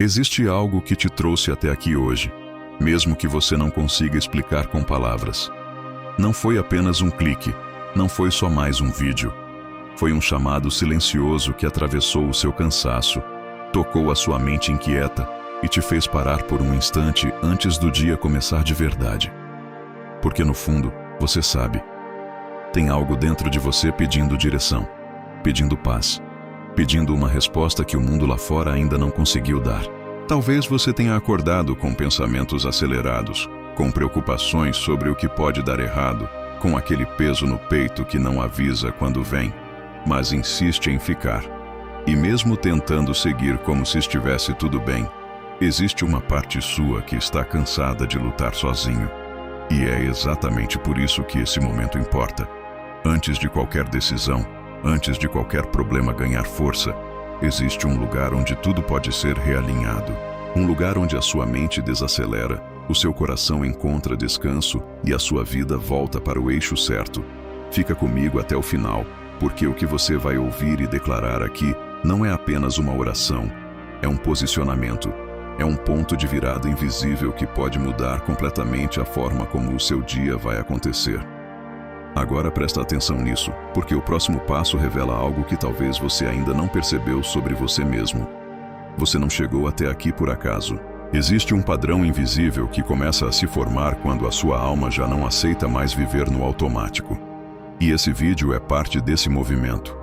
Existe algo que te trouxe até aqui hoje, mesmo que você não consiga explicar com palavras. Não foi apenas um clique, não foi só mais um vídeo. Foi um chamado silencioso que atravessou o seu cansaço, tocou a sua mente inquieta e te fez parar por um instante antes do dia começar de verdade. Porque no fundo, você sabe, tem algo dentro de você pedindo direção, pedindo paz, pedindo uma resposta que o mundo lá fora ainda não conseguiu dar. Talvez você tenha acordado com pensamentos acelerados, com preocupações sobre o que pode dar errado, com aquele peso no peito que não avisa quando vem, mas insiste em ficar. E mesmo tentando seguir como se estivesse tudo bem, existe uma parte sua que está cansada de lutar sozinho. E é exatamente por isso que esse momento importa. Antes de qualquer decisão, antes de qualquer problema ganhar força, existe um lugar onde tudo pode ser realinhado. Um lugar onde a sua mente desacelera, o seu coração encontra descanso e a sua vida volta para o eixo certo. Fica comigo até o final, porque o que você vai ouvir e declarar aqui não é apenas uma oração, é um posicionamento, é um ponto de virada invisível que pode mudar completamente a forma como o seu dia vai acontecer. Agora presta atenção nisso, porque o próximo passo revela algo que talvez você ainda não percebeu sobre você mesmo. Você não chegou até aqui por acaso. Existe um padrão invisível que começa a se formar quando a sua alma já não aceita mais viver no automático. E esse vídeo é parte desse movimento.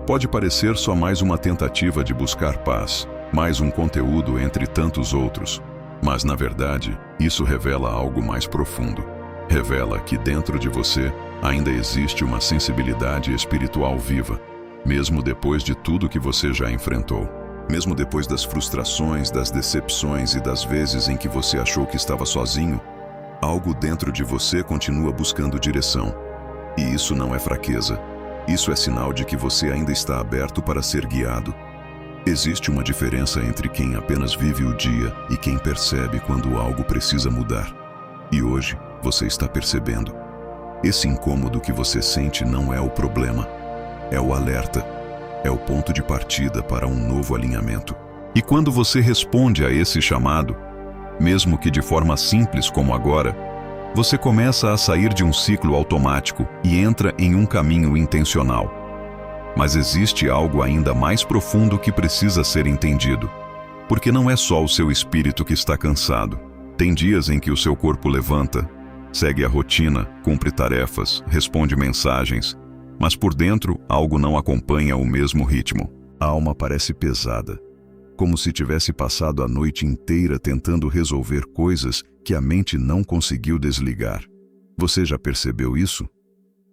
Pode parecer só mais uma tentativa de buscar paz, mais um conteúdo entre tantos outros, mas na verdade, isso revela algo mais profundo. Revela que dentro de você ainda existe uma sensibilidade espiritual viva, mesmo depois de tudo que você já enfrentou. Mesmo depois das frustrações, das decepções e das vezes em que você achou que estava sozinho, algo dentro de você continua buscando direção. E isso não é fraqueza. Isso é sinal de que você ainda está aberto para ser guiado. Existe uma diferença entre quem apenas vive o dia e quem percebe quando algo precisa mudar. E hoje, você está percebendo. Esse incômodo que você sente não é o problema, é o alerta, é o ponto de partida para um novo alinhamento. E quando você responde a esse chamado, mesmo que de forma simples como agora, você começa a sair de um ciclo automático e entra em um caminho intencional. Mas existe algo ainda mais profundo que precisa ser entendido, porque não é só o seu espírito que está cansado. Tem dias em que o seu corpo levanta, segue a rotina, cumpre tarefas, responde mensagens, mas por dentro algo não acompanha o mesmo ritmo. A alma parece pesada, como se tivesse passado a noite inteira tentando resolver coisas que a mente não conseguiu desligar. Você já percebeu isso?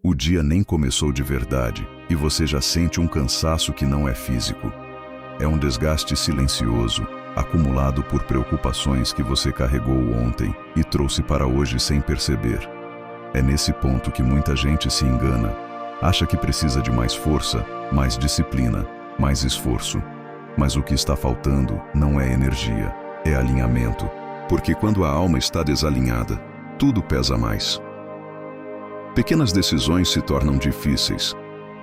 O dia nem começou de verdade e você já sente um cansaço que não é físico. É um desgaste silencioso, acumulado por preocupações que você carregou ontem e trouxe para hoje sem perceber. É nesse ponto que muita gente se engana. Acha que precisa de mais força, mais disciplina, mais esforço. Mas o que está faltando não é energia, é alinhamento. Porque quando a alma está desalinhada, tudo pesa mais. Pequenas decisões se tornam difíceis.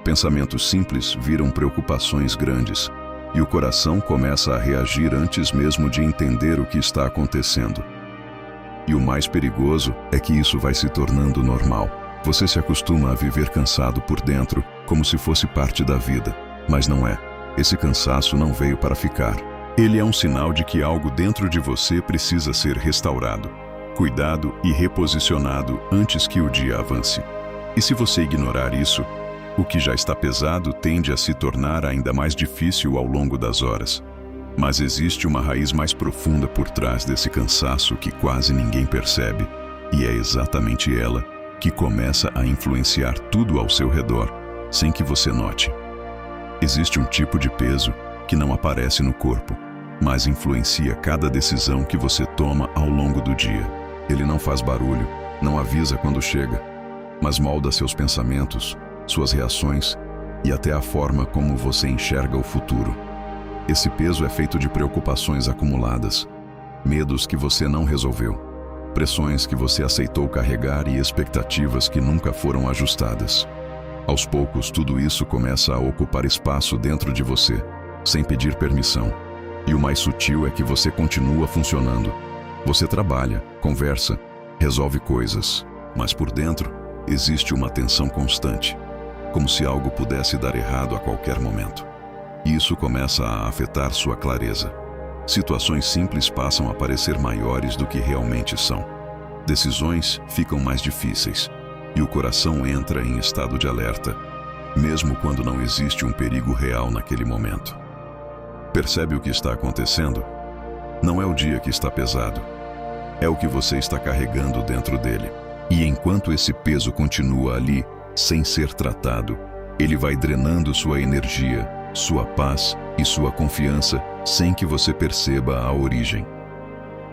Pensamentos simples viram preocupações grandes. E o coração começa a reagir antes mesmo de entender o que está acontecendo. E o mais perigoso é que isso vai se tornando normal. Você se acostuma a viver cansado por dentro, como se fosse parte da vida. Mas não é. Esse cansaço não veio para ficar. Ele é um sinal de que algo dentro de você precisa ser restaurado, cuidado e reposicionado antes que o dia avance. E se você ignorar isso, o que já está pesado tende a se tornar ainda mais difícil ao longo das horas. Mas existe uma raiz mais profunda por trás desse cansaço que quase ninguém percebe, e é exatamente ela que começa a influenciar tudo ao seu redor, sem que você note. Existe um tipo de peso que não aparece no corpo, mas influencia cada decisão que você toma ao longo do dia. Ele não faz barulho, não avisa quando chega, mas molda seus pensamentos, suas reações e até a forma como você enxerga o futuro. Esse peso é feito de preocupações acumuladas, medos que você não resolveu, pressões que você aceitou carregar e expectativas que nunca foram ajustadas. Aos poucos, tudo isso começa a ocupar espaço dentro de você, sem pedir permissão. E o mais sutil é que você continua funcionando. Você trabalha, conversa, resolve coisas, mas por dentro existe uma tensão constante, como se algo pudesse dar errado a qualquer momento. E isso começa a afetar sua clareza. Situações simples passam a parecer maiores do que realmente são. Decisões ficam mais difíceis e o coração entra em estado de alerta, mesmo quando não existe um perigo real naquele momento. Percebe o que está acontecendo? Não é o dia que está pesado, é o que você está carregando dentro dele. E enquanto esse peso continua ali, sem ser tratado, ele vai drenando sua energia, sua paz e sua confiança sem que você perceba a origem.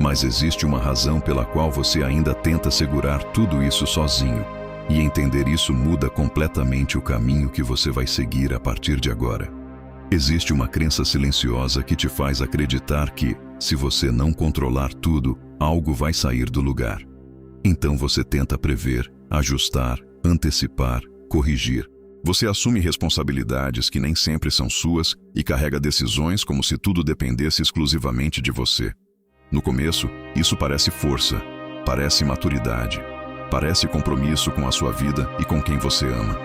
Mas existe uma razão pela qual você ainda tenta segurar tudo isso sozinho, e entender isso muda completamente o caminho que você vai seguir a partir de agora. Existe uma crença silenciosa que te faz acreditar que, se você não controlar tudo, algo vai sair do lugar. Então você tenta prever, ajustar, antecipar, corrigir. Você assume responsabilidades que nem sempre são suas e carrega decisões como se tudo dependesse exclusivamente de você. No começo, isso parece força, parece maturidade, parece compromisso com a sua vida e com quem você ama.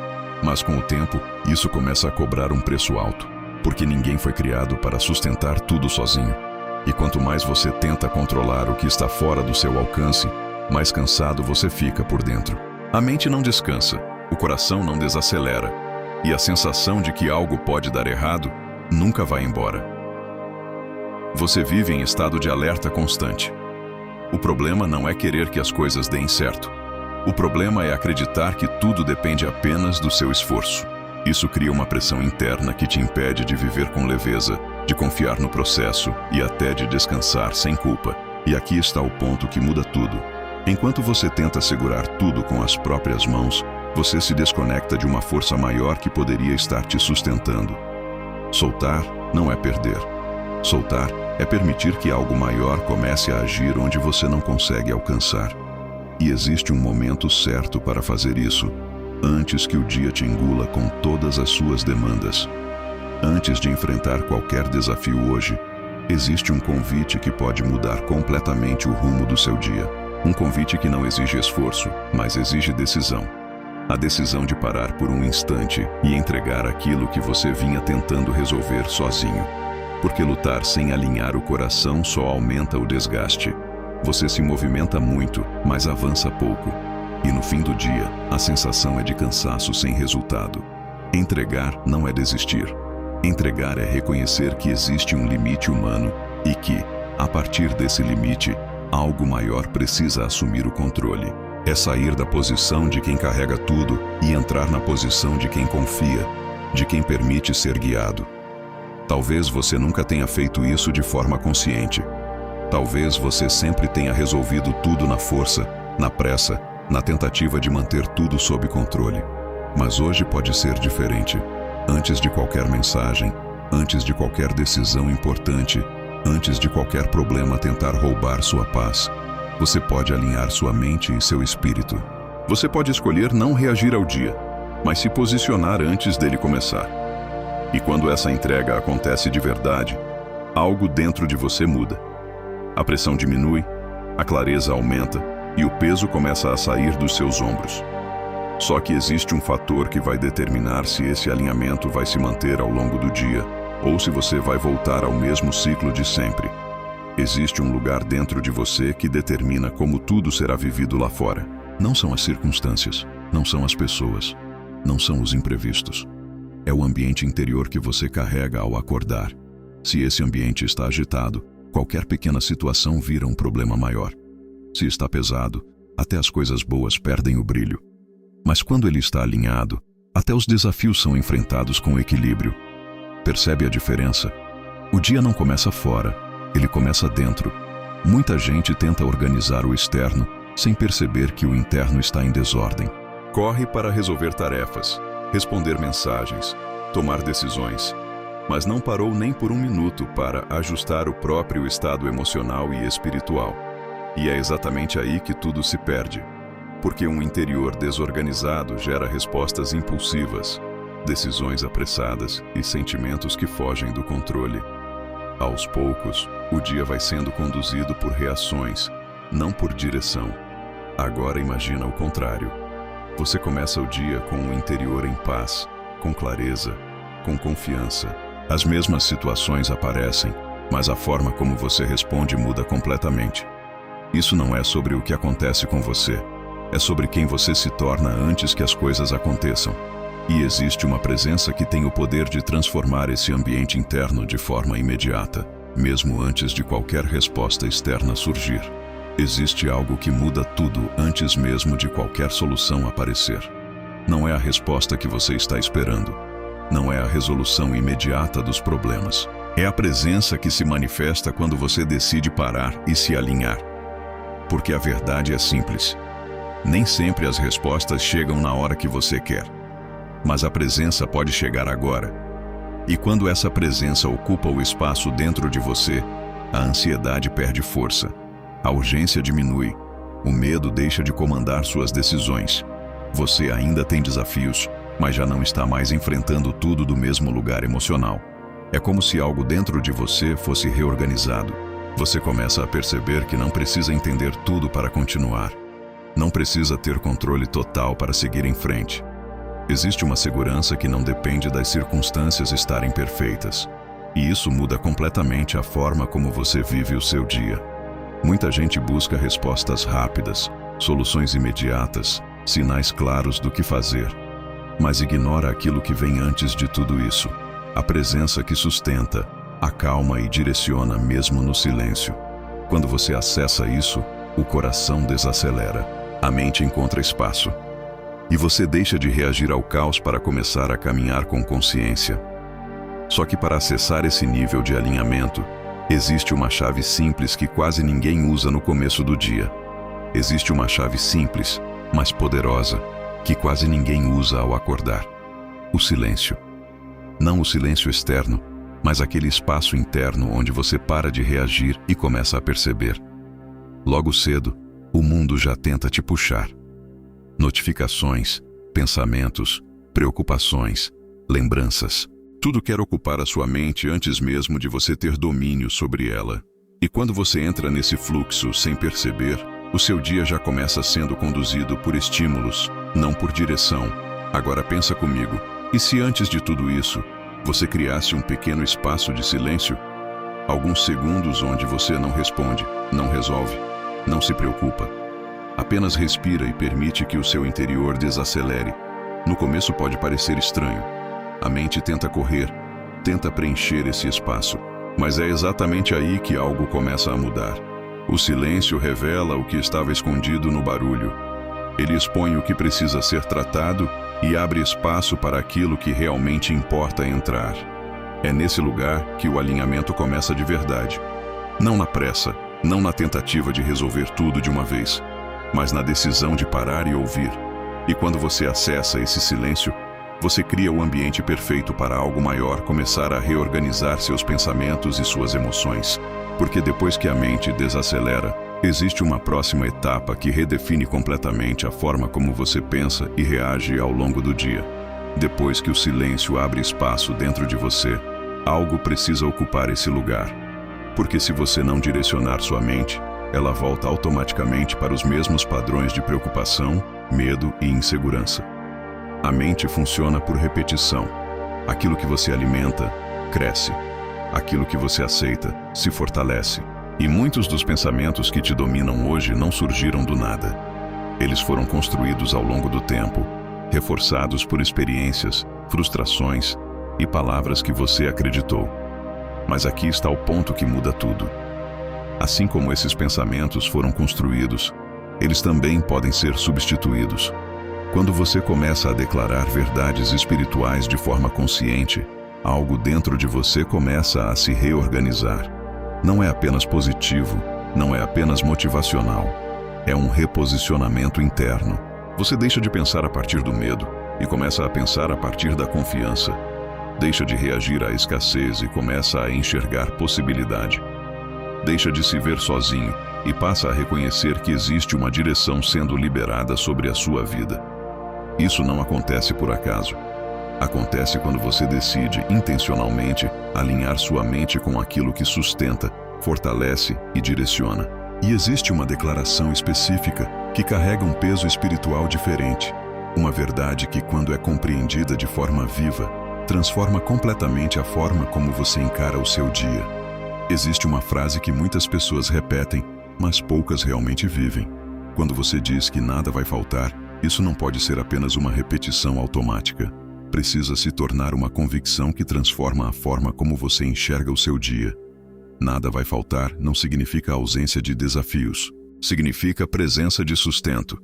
Mas com o tempo, isso começa a cobrar um preço alto, porque ninguém foi criado para sustentar tudo sozinho. E quanto mais você tenta controlar o que está fora do seu alcance, mais cansado você fica por dentro. A mente não descansa, o coração não desacelera, e a sensação de que algo pode dar errado nunca vai embora. Você vive em estado de alerta constante. O problema não é querer que as coisas deem certo. O problema é acreditar que tudo depende apenas do seu esforço. Isso cria uma pressão interna que te impede de viver com leveza, de confiar no processo e até de descansar sem culpa. E aqui está o ponto que muda tudo. Enquanto você tenta segurar tudo com as próprias mãos, você se desconecta de uma força maior que poderia estar te sustentando. Soltar não é perder. Soltar é permitir que algo maior comece a agir onde você não consegue alcançar. E existe um momento certo para fazer isso, antes que o dia te engula com todas as suas demandas. Antes de enfrentar qualquer desafio hoje, existe um convite que pode mudar completamente o rumo do seu dia. Um convite que não exige esforço, mas exige decisão. A decisão de parar por um instante e entregar aquilo que você vinha tentando resolver sozinho. Porque lutar sem alinhar o coração só aumenta o desgaste. Você se movimenta muito, mas avança pouco. E no fim do dia, a sensação é de cansaço sem resultado. Entregar não é desistir. Entregar é reconhecer que existe um limite humano e que, a partir desse limite, algo maior precisa assumir o controle. É sair da posição de quem carrega tudo e entrar na posição de quem confia, de quem permite ser guiado. Talvez você nunca tenha feito isso de forma consciente. Talvez você sempre tenha resolvido tudo na força, na pressa, na tentativa de manter tudo sob controle. Mas hoje pode ser diferente. Antes de qualquer mensagem, antes de qualquer decisão importante, antes de qualquer problema tentar roubar sua paz, você pode alinhar sua mente e seu espírito. Você pode escolher não reagir ao dia, mas se posicionar antes dele começar. E quando essa entrega acontece de verdade, algo dentro de você muda. A pressão diminui, a clareza aumenta e o peso começa a sair dos seus ombros. Só que existe um fator que vai determinar se esse alinhamento vai se manter ao longo do dia ou se você vai voltar ao mesmo ciclo de sempre. Existe um lugar dentro de você que determina como tudo será vivido lá fora. Não são as circunstâncias, não são as pessoas, não são os imprevistos. É o ambiente interior que você carrega ao acordar. Se esse ambiente está agitado, qualquer pequena situação vira um problema maior. Se está pesado, até as coisas boas perdem o brilho. Mas quando ele está alinhado, até os desafios são enfrentados com equilíbrio. Percebe a diferença? O dia não começa fora, ele começa dentro. Muita gente tenta organizar o externo, sem perceber que o interno está em desordem. Corre para resolver tarefas, responder mensagens, tomar decisões, mas não parou nem por um minuto para ajustar o próprio estado emocional e espiritual. E é exatamente aí que tudo se perde, porque um interior desorganizado gera respostas impulsivas, decisões apressadas e sentimentos que fogem do controle. Aos poucos, o dia vai sendo conduzido por reações, não por direção. Agora imagina o contrário. Você começa o dia com o interior em paz, com clareza, com confiança. As mesmas situações aparecem, mas a forma como você responde muda completamente. Isso não é sobre o que acontece com você, é sobre quem você se torna antes que as coisas aconteçam. E existe uma presença que tem o poder de transformar esse ambiente interno de forma imediata, mesmo antes de qualquer resposta externa surgir. Existe algo que muda tudo antes mesmo de qualquer solução aparecer. Não é a resposta que você está esperando. Não é a resolução imediata dos problemas. É a presença que se manifesta quando você decide parar e se alinhar. Porque a verdade é simples. Nem sempre as respostas chegam na hora que você quer. Mas a presença pode chegar agora. E quando essa presença ocupa o espaço dentro de você, a ansiedade perde força, a urgência diminui, o medo deixa de comandar suas decisões. Você ainda tem desafios, mas já não está mais enfrentando tudo do mesmo lugar emocional. É como se algo dentro de você fosse reorganizado. Você começa a perceber que não precisa entender tudo para continuar. Não precisa ter controle total para seguir em frente. Existe uma segurança que não depende das circunstâncias estarem perfeitas. E isso muda completamente a forma como você vive o seu dia. Muita gente busca respostas rápidas, soluções imediatas, sinais claros do que fazer. Mas ignora aquilo que vem antes de tudo isso. A presença que sustenta, acalma e direciona mesmo no silêncio. Quando você acessa isso, o coração desacelera, a mente encontra espaço. E você deixa de reagir ao caos para começar a caminhar com consciência. Só que para acessar esse nível de alinhamento, existe uma chave simples que quase ninguém usa no começo do dia. Existe uma chave simples, mas poderosa, que quase ninguém usa ao acordar. O silêncio. Não o silêncio externo, mas aquele espaço interno onde você para de reagir e começa a perceber. Logo cedo, o mundo já tenta te puxar. Notificações, pensamentos, preocupações, lembranças. Tudo quer ocupar a sua mente antes mesmo de você ter domínio sobre ela. E quando você entra nesse fluxo sem perceber, o seu dia já começa sendo conduzido por estímulos, não por direção. Agora pensa comigo, e se antes de tudo isso, você criasse um pequeno espaço de silêncio? Alguns segundos onde você não responde, não resolve, não se preocupa. Apenas respira e permite que o seu interior desacelere. No começo pode parecer estranho. A mente tenta correr, tenta preencher esse espaço. Mas é exatamente aí que algo começa a mudar. O silêncio revela o que estava escondido no barulho. Ele expõe o que precisa ser tratado e abre espaço para aquilo que realmente importa entrar. É nesse lugar que o alinhamento começa de verdade. Não na pressa, não na tentativa de resolver tudo de uma vez, mas na decisão de parar e ouvir. E quando você acessa esse silêncio, você cria o ambiente perfeito para algo maior começar a reorganizar seus pensamentos e suas emoções. Porque depois que a mente desacelera, existe uma próxima etapa que redefine completamente a forma como você pensa e reage ao longo do dia. Depois que o silêncio abre espaço dentro de você, algo precisa ocupar esse lugar. Porque se você não direcionar sua mente, ela volta automaticamente para os mesmos padrões de preocupação, medo e insegurança. A mente funciona por repetição. Aquilo que você alimenta, cresce. Aquilo que você aceita, se fortalece. E muitos dos pensamentos que te dominam hoje não surgiram do nada. Eles foram construídos ao longo do tempo, reforçados por experiências, frustrações e palavras que você acreditou. Mas aqui está o ponto que muda tudo. Assim como esses pensamentos foram construídos, eles também podem ser substituídos. Quando você começa a declarar verdades espirituais de forma consciente, algo dentro de você começa a se reorganizar. Não é apenas positivo, não é apenas motivacional. É um reposicionamento interno. Você deixa de pensar a partir do medo e começa a pensar a partir da confiança. Deixa de reagir à escassez e começa a enxergar possibilidade. Deixa de se ver sozinho e passa a reconhecer que existe uma direção sendo liberada sobre a sua vida. Isso não acontece por acaso. Acontece quando você decide, intencionalmente, alinhar sua mente com aquilo que sustenta, fortalece e direciona. E existe uma declaração específica que carrega um peso espiritual diferente. Uma verdade que, quando é compreendida de forma viva, transforma completamente a forma como você encara o seu dia. Existe uma frase que muitas pessoas repetem, mas poucas realmente vivem. Quando você diz que nada vai faltar, isso não pode ser apenas uma repetição automática. Precisa se tornar uma convicção que transforma a forma como você enxerga o seu dia. Nada vai faltar não significa ausência de desafios. Significa presença de sustento.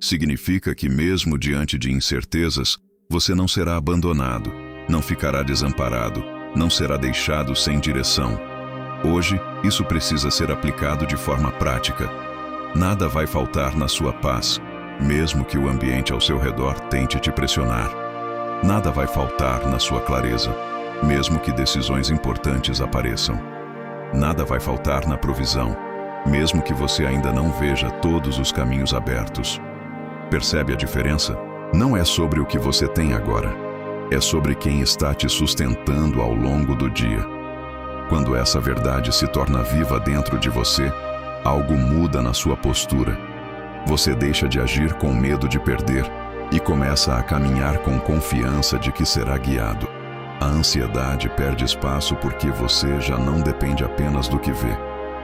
Significa que, mesmo diante de incertezas, você não será abandonado, não ficará desamparado, não será deixado sem direção. Hoje, isso precisa ser aplicado de forma prática. Nada vai faltar na sua paz, mesmo que o ambiente ao seu redor tente te pressionar. Nada vai faltar na sua clareza, mesmo que decisões importantes apareçam. Nada vai faltar na provisão, mesmo que você ainda não veja todos os caminhos abertos. Percebe a diferença? Não é sobre o que você tem agora, é sobre quem está te sustentando ao longo do dia. Quando essa verdade se torna viva dentro de você, algo muda na sua postura. Você deixa de agir com medo de perder e começa a caminhar com confiança de que será guiado. A ansiedade perde espaço porque você já não depende apenas do que vê.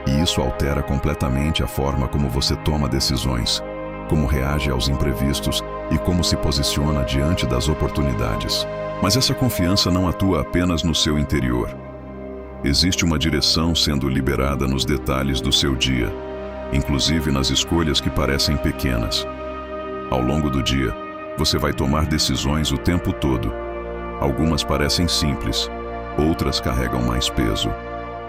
E isso altera completamente a forma como você toma decisões, como reage aos imprevistos e como se posiciona diante das oportunidades. Mas essa confiança não atua apenas no seu interior. Existe uma direção sendo liberada nos detalhes do seu dia, inclusive nas escolhas que parecem pequenas. Ao longo do dia, você vai tomar decisões o tempo todo. Algumas parecem simples, outras carregam mais peso.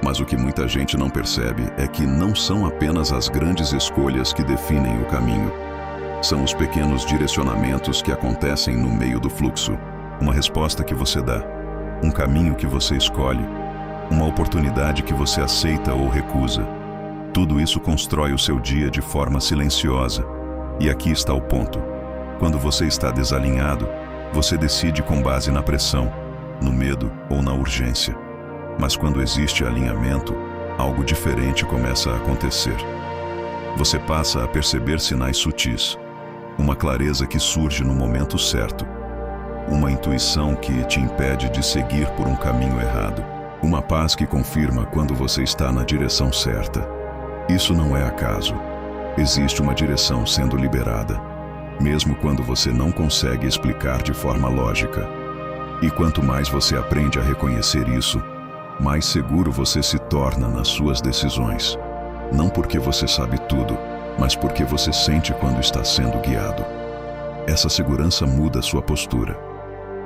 Mas o que muita gente não percebe é que não são apenas as grandes escolhas que definem o caminho. São os pequenos direcionamentos que acontecem no meio do fluxo. Uma resposta que você dá, um caminho que você escolhe, uma oportunidade que você aceita ou recusa. Tudo isso constrói o seu dia de forma silenciosa. E aqui está o ponto. Quando você está desalinhado, você decide com base na pressão, no medo ou na urgência. Mas quando existe alinhamento, algo diferente começa a acontecer. Você passa a perceber sinais sutis, uma clareza que surge no momento certo, uma intuição que te impede de seguir por um caminho errado, uma paz que confirma quando você está na direção certa. Isso não é acaso. Existe uma direção sendo liberada, mesmo quando você não consegue explicar de forma lógica. E quanto mais você aprende a reconhecer isso, mais seguro você se torna nas suas decisões. Não porque você sabe tudo, mas porque você sente quando está sendo guiado. Essa segurança muda sua postura.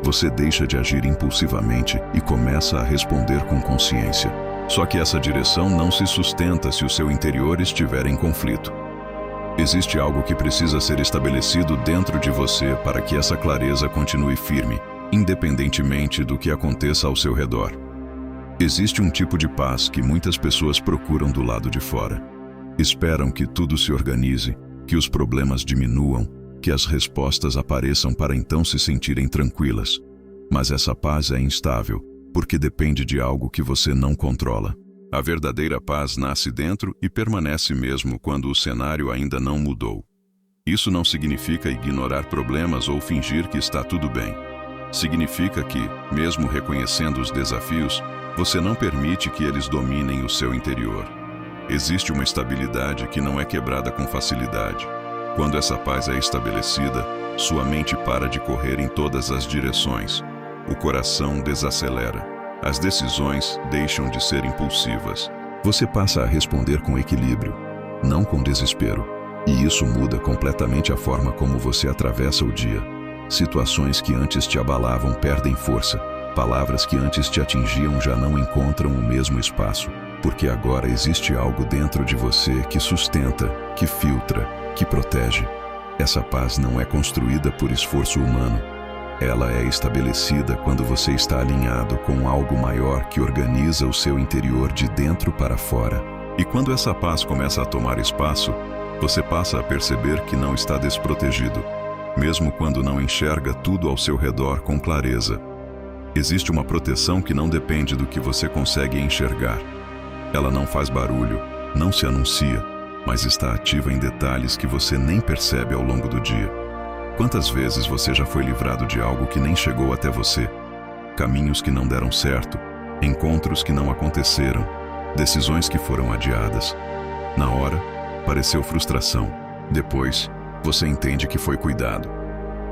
Você deixa de agir impulsivamente e começa a responder com consciência. Só que essa direção não se sustenta se o seu interior estiver em conflito. Existe algo que precisa ser estabelecido dentro de você para que essa clareza continue firme, independentemente do que aconteça ao seu redor. Existe um tipo de paz que muitas pessoas procuram do lado de fora. Esperam que tudo se organize, que os problemas diminuam, que as respostas apareçam para então se sentirem tranquilas. Mas essa paz é instável, porque depende de algo que você não controla. A verdadeira paz nasce dentro e permanece mesmo quando o cenário ainda não mudou. Isso não significa ignorar problemas ou fingir que está tudo bem. Significa que, mesmo reconhecendo os desafios, você não permite que eles dominem o seu interior. Existe uma estabilidade que não é quebrada com facilidade. Quando essa paz é estabelecida, sua mente para de correr em todas as direções. O coração desacelera. As decisões deixam de ser impulsivas. Você passa a responder com equilíbrio, não com desespero. E isso muda completamente a forma como você atravessa o dia. Situações que antes te abalavam perdem força. Palavras que antes te atingiam já não encontram o mesmo espaço, porque agora existe algo dentro de você que sustenta, que filtra, que protege. Essa paz não é construída por esforço humano. Ela é estabelecida quando você está alinhado com algo maior que organiza o seu interior de dentro para fora. E quando essa paz começa a tomar espaço, você passa a perceber que não está desprotegido. mesmo quando não enxerga tudo ao seu redor com clareza. Existe uma proteção que não depende do que você consegue enxergar. Ela não faz barulho, não se anuncia, mas está ativa em detalhes que você nem percebe ao longo do dia. Quantas vezes você já foi livrado de algo que nem chegou até você? Caminhos que não deram certo, encontros que não aconteceram, decisões que foram adiadas. Na hora, pareceu frustração. Depois, você entende que foi cuidado.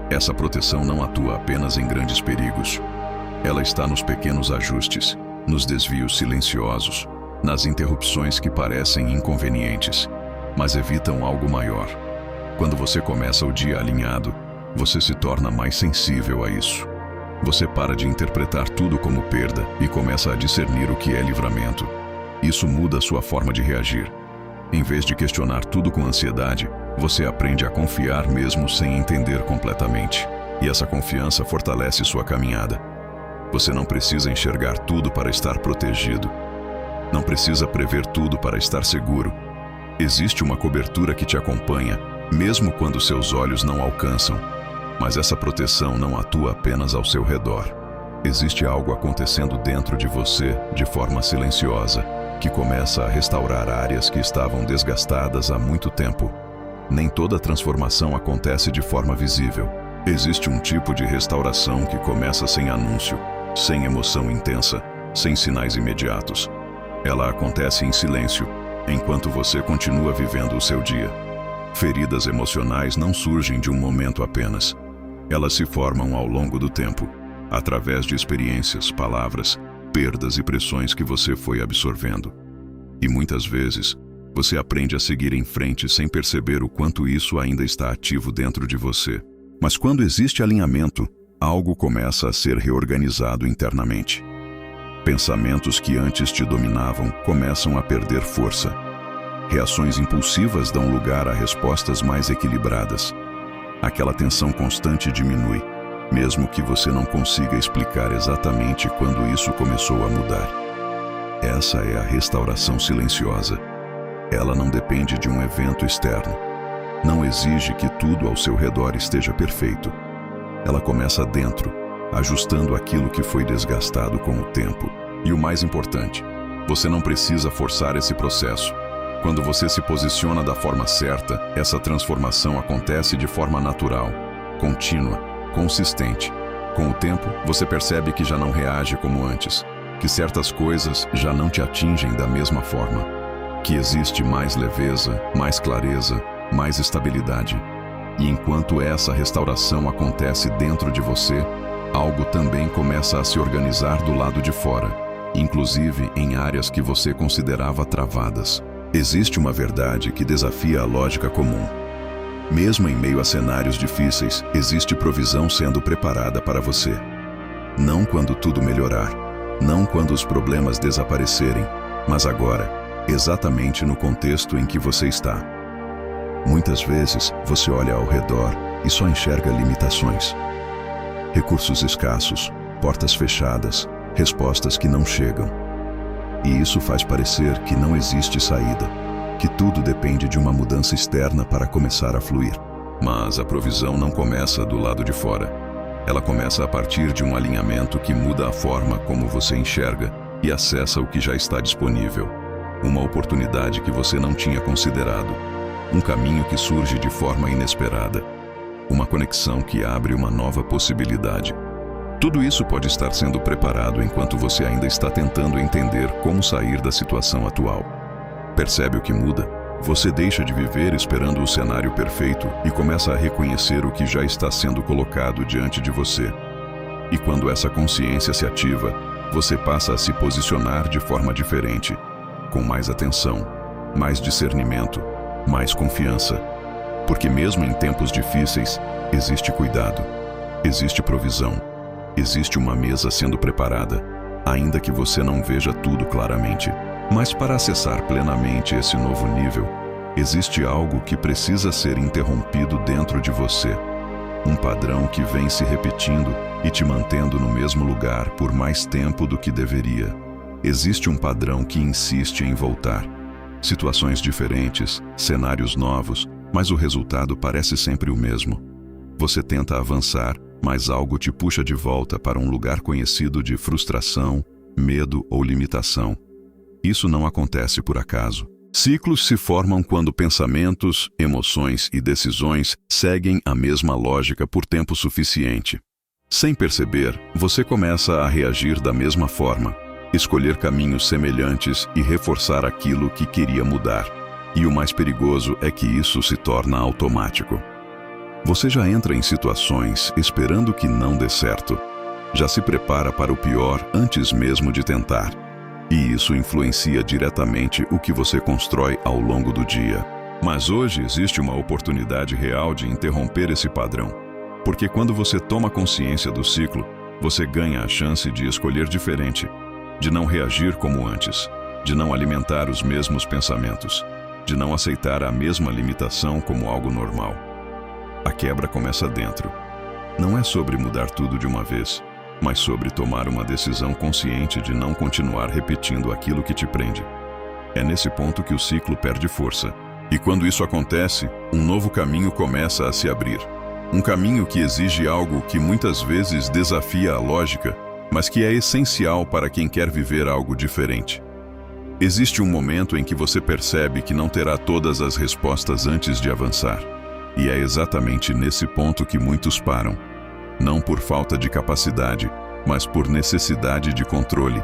Essa proteção não atua apenas em grandes perigos. Ela está nos pequenos ajustes, nos desvios silenciosos, nas interrupções que parecem inconvenientes, mas evitam algo maior. Quando você começa o dia alinhado, você se torna mais sensível a isso. Você para de interpretar tudo como perda e começa a discernir o que é livramento. Isso muda sua forma de reagir. Em vez de questionar tudo com ansiedade, você aprende a confiar mesmo sem entender completamente. E essa confiança fortalece sua caminhada. Você não precisa enxergar tudo para estar protegido. Não precisa prever tudo para estar seguro. Existe uma cobertura que te acompanha, mesmo quando seus olhos não alcançam. Mas essa proteção não atua apenas ao seu redor. Existe algo acontecendo dentro de você, de forma silenciosa, que começa a restaurar áreas que estavam desgastadas há muito tempo. Nem toda transformação acontece de forma visível. Existe um tipo de restauração que começa sem anúncio, sem emoção intensa, sem sinais imediatos. Ela acontece em silêncio, enquanto você continua vivendo o seu dia. Feridas emocionais não surgem de um momento apenas. Elas se formam ao longo do tempo, através de experiências, palavras, perdas e pressões que você foi absorvendo. E muitas vezes, você aprende a seguir em frente sem perceber o quanto isso ainda está ativo dentro de você. Mas quando existe alinhamento, algo começa a ser reorganizado internamente. Pensamentos que antes te dominavam começam a perder força. Reações impulsivas dão lugar a respostas mais equilibradas. Aquela tensão constante diminui, mesmo que você não consiga explicar exatamente quando isso começou a mudar. Essa é a restauração silenciosa. Ela não depende de um evento externo. Não exige que tudo ao seu redor esteja perfeito. Ela começa dentro, ajustando aquilo que foi desgastado com o tempo. E o mais importante, você não precisa forçar esse processo. Quando você se posiciona da forma certa, essa transformação acontece de forma natural, contínua, consistente. Com o tempo, você percebe que já não reage como antes, que certas coisas já não te atingem da mesma forma, que existe mais leveza, mais clareza, mais estabilidade. E enquanto essa restauração acontece dentro de você, algo também começa a se organizar do lado de fora, inclusive em áreas que você considerava travadas. Existe uma verdade que desafia a lógica comum. Mesmo em meio a cenários difíceis, existe provisão sendo preparada para você. Não quando tudo melhorar, não quando os problemas desaparecerem, mas agora, exatamente no contexto em que você está. Muitas vezes, você olha ao redor e só enxerga limitações. Recursos escassos, portas fechadas, respostas que não chegam. E isso faz parecer que não existe saída, que tudo depende de uma mudança externa para começar a fluir. Mas a provisão não começa do lado de fora. Ela começa a partir de um alinhamento que muda a forma como você enxerga e acessa o que já está disponível. Uma oportunidade que você não tinha considerado. Um caminho que surge de forma inesperada. Uma conexão que abre uma nova possibilidade. Tudo isso pode estar sendo preparado enquanto você ainda está tentando entender como sair da situação atual. Percebe o que muda? Você deixa de viver esperando o cenário perfeito e começa a reconhecer o que já está sendo colocado diante de você. E quando essa consciência se ativa, você passa a se posicionar de forma diferente, com mais atenção, mais discernimento, mais confiança. Porque mesmo em tempos difíceis, existe cuidado, existe provisão. Existe uma mesa sendo preparada, ainda que você não veja tudo claramente. Mas para acessar plenamente esse novo nível, existe algo que precisa ser interrompido dentro de você. Um padrão que vem se repetindo e te mantendo no mesmo lugar por mais tempo do que deveria. Existe um padrão que insiste em voltar. Situações diferentes, cenários novos, mas o resultado parece sempre o mesmo. Você tenta avançar, mas algo te puxa de volta para um lugar conhecido de frustração, medo ou limitação. Isso não acontece por acaso. Ciclos se formam quando pensamentos, emoções e decisões seguem a mesma lógica por tempo suficiente. Sem perceber, você começa a reagir da mesma forma, escolher caminhos semelhantes e reforçar aquilo que queria mudar. E o mais perigoso é que isso se torna automático. Você já entra em situações esperando que não dê certo. Já se prepara para o pior antes mesmo de tentar. E isso influencia diretamente o que você constrói ao longo do dia. Mas hoje existe uma oportunidade real de interromper esse padrão. Porque quando você toma consciência do ciclo, você ganha a chance de escolher diferente, de não reagir como antes, de não alimentar os mesmos pensamentos, de não aceitar a mesma limitação como algo normal. A quebra começa dentro. Não é sobre mudar tudo de uma vez, mas sobre tomar uma decisão consciente de não continuar repetindo aquilo que te prende. É nesse ponto que o ciclo perde força. E quando isso acontece, um novo caminho começa a se abrir. Um caminho que exige algo que muitas vezes desafia a lógica, mas que é essencial para quem quer viver algo diferente. Existe um momento em que você percebe que não terá todas as respostas antes de avançar. E é exatamente nesse ponto que muitos param. Não por falta de capacidade, mas por necessidade de controle.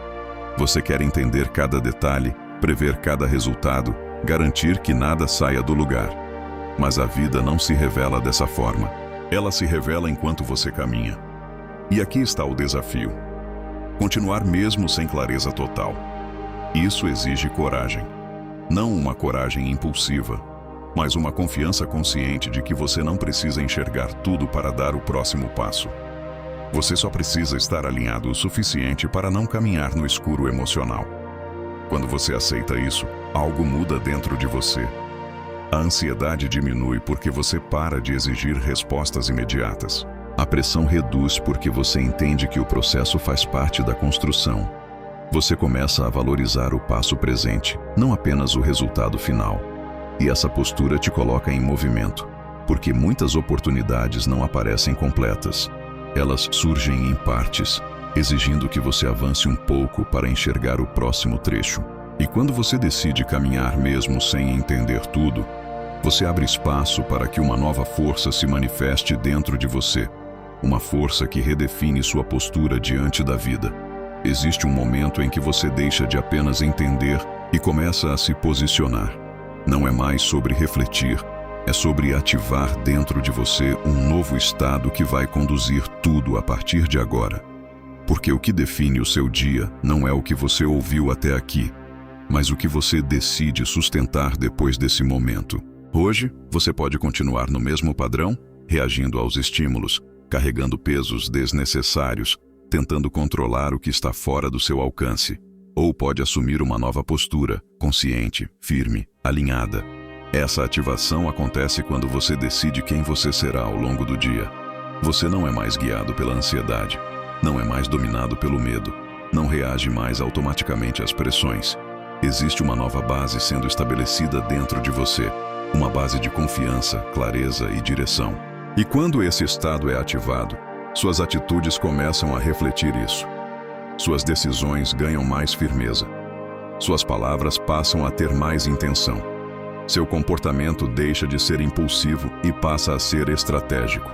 Você quer entender cada detalhe, prever cada resultado, garantir que nada saia do lugar. Mas a vida não se revela dessa forma. Ela se revela enquanto você caminha. E aqui está o desafio. Continuar mesmo sem clareza total. Isso exige coragem. Não uma coragem impulsiva, mas uma confiança consciente de que você não precisa enxergar tudo para dar o próximo passo. Você só precisa estar alinhado o suficiente para não caminhar no escuro emocional. Quando você aceita isso, algo muda dentro de você. A ansiedade diminui porque você para de exigir respostas imediatas. A pressão reduz porque você entende que o processo faz parte da construção. Você começa a valorizar o passo presente, não apenas o resultado final. E essa postura te coloca em movimento, porque muitas oportunidades não aparecem completas. Elas surgem em partes, exigindo que você avance um pouco para enxergar o próximo trecho. E quando você decide caminhar mesmo sem entender tudo, você abre espaço para que uma nova força se manifeste dentro de você. Uma força que redefine sua postura diante da vida. Existe um momento em que você deixa de apenas entender e começa a se posicionar. Não é mais sobre refletir, é sobre ativar dentro de você um novo estado que vai conduzir tudo a partir de agora. Porque o que define o seu dia não é o que você ouviu até aqui, mas o que você decide sustentar depois desse momento. Hoje, você pode continuar no mesmo padrão, reagindo aos estímulos, carregando pesos desnecessários, tentando controlar o que está fora do seu alcance. Ou pode assumir uma nova postura, consciente, firme, alinhada. Essa ativação acontece quando você decide quem você será ao longo do dia. Você não é mais guiado pela ansiedade, não é mais dominado pelo medo, não reage mais automaticamente às pressões. Existe uma nova base sendo estabelecida dentro de você, uma base de confiança, clareza e direção. E quando esse estado é ativado, suas atitudes começam a refletir isso. Suas decisões ganham mais firmeza. Suas palavras passam a ter mais intenção. Seu comportamento deixa de ser impulsivo e passa a ser estratégico.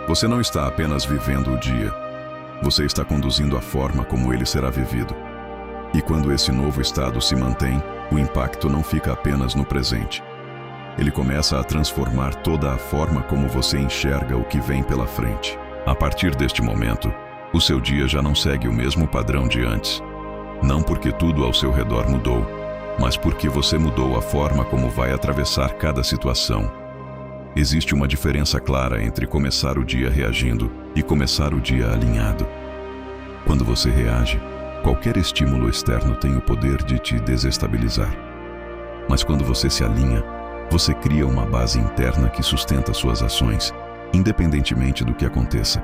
Você não está apenas vivendo o dia. Você está conduzindo a forma como ele será vivido. E quando esse novo estado se mantém, o impacto não fica apenas no presente. Ele começa a transformar toda a forma como você enxerga o que vem pela frente. A partir deste momento, o seu dia já não segue o mesmo padrão de antes. Não porque tudo ao seu redor mudou, mas porque você mudou a forma como vai atravessar cada situação. Existe uma diferença clara entre começar o dia reagindo e começar o dia alinhado. Quando você reage, qualquer estímulo externo tem o poder de te desestabilizar. Mas quando você se alinha, você cria uma base interna que sustenta suas ações, independentemente do que aconteça.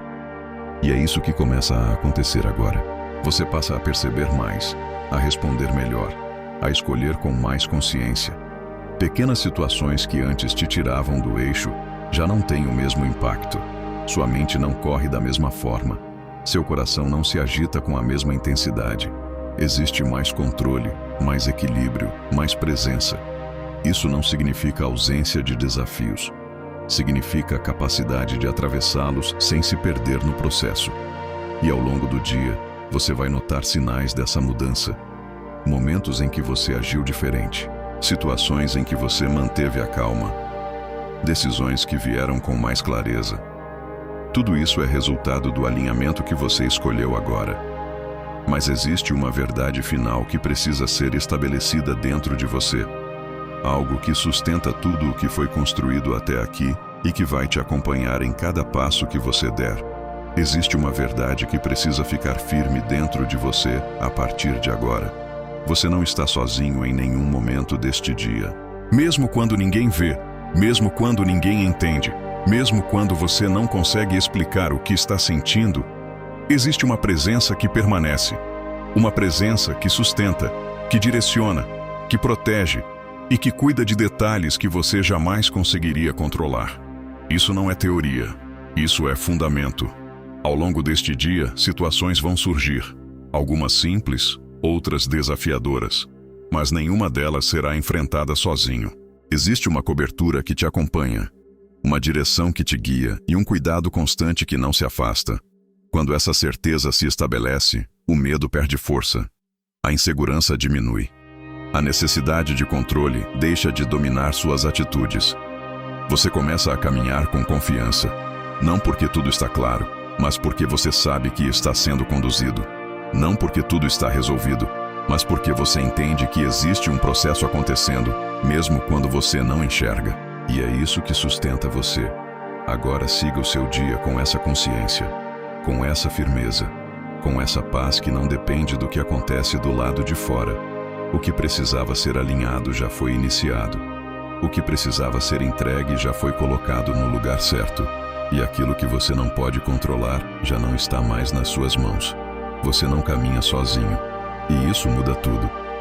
E é isso que começa a acontecer agora. Você passa a perceber mais, a responder melhor, a escolher com mais consciência. Pequenas situações que antes te tiravam do eixo, já não tem o mesmo impacto. Sua mente não corre da mesma forma. Seu coração não se agita com a mesma intensidade. Existe mais controle, mais equilíbrio, mais presença. Isso não significa ausência de desafios. Significa a capacidade de atravessá-los sem se perder no processo. E ao longo do dia, você vai notar sinais dessa mudança. Momentos em que você agiu diferente. Situações em que você manteve a calma. Decisões que vieram com mais clareza. Tudo isso é resultado do alinhamento que você escolheu agora. Mas existe uma verdade final que precisa ser estabelecida dentro de você. Algo que sustenta tudo o que foi construído até aqui e que vai te acompanhar em cada passo que você der. Existe uma verdade que precisa ficar firme dentro de você a partir de agora. Você não está sozinho em nenhum momento deste dia. Mesmo quando ninguém vê, mesmo quando ninguém entende, mesmo quando você não consegue explicar o que está sentindo, existe uma presença que permanece. Uma presença que sustenta, que direciona, que protege e que cuida de detalhes que você jamais conseguiria controlar. Isso não é teoria, isso é fundamento. Ao longo deste dia, situações vão surgir. Algumas simples, outras desafiadoras. Mas nenhuma delas será enfrentada sozinho. Existe uma cobertura que te acompanha, uma direção que te guia e um cuidado constante que não se afasta. Quando essa certeza se estabelece, o medo perde força. A insegurança diminui. A necessidade de controle deixa de dominar suas atitudes. Você começa a caminhar com confiança, não porque tudo está claro, mas porque você sabe que está sendo conduzido. Não porque tudo está resolvido, mas porque você entende que existe um processo acontecendo, mesmo quando você não enxerga. E é isso que sustenta você. Agora siga o seu dia com essa consciência, com essa firmeza, com essa paz que não depende do que acontece do lado de fora. O que precisava ser alinhado já foi iniciado. O que precisava ser entregue já foi colocado no lugar certo. E aquilo que você não pode controlar já não está mais nas suas mãos. Você não caminha sozinho. E isso muda tudo.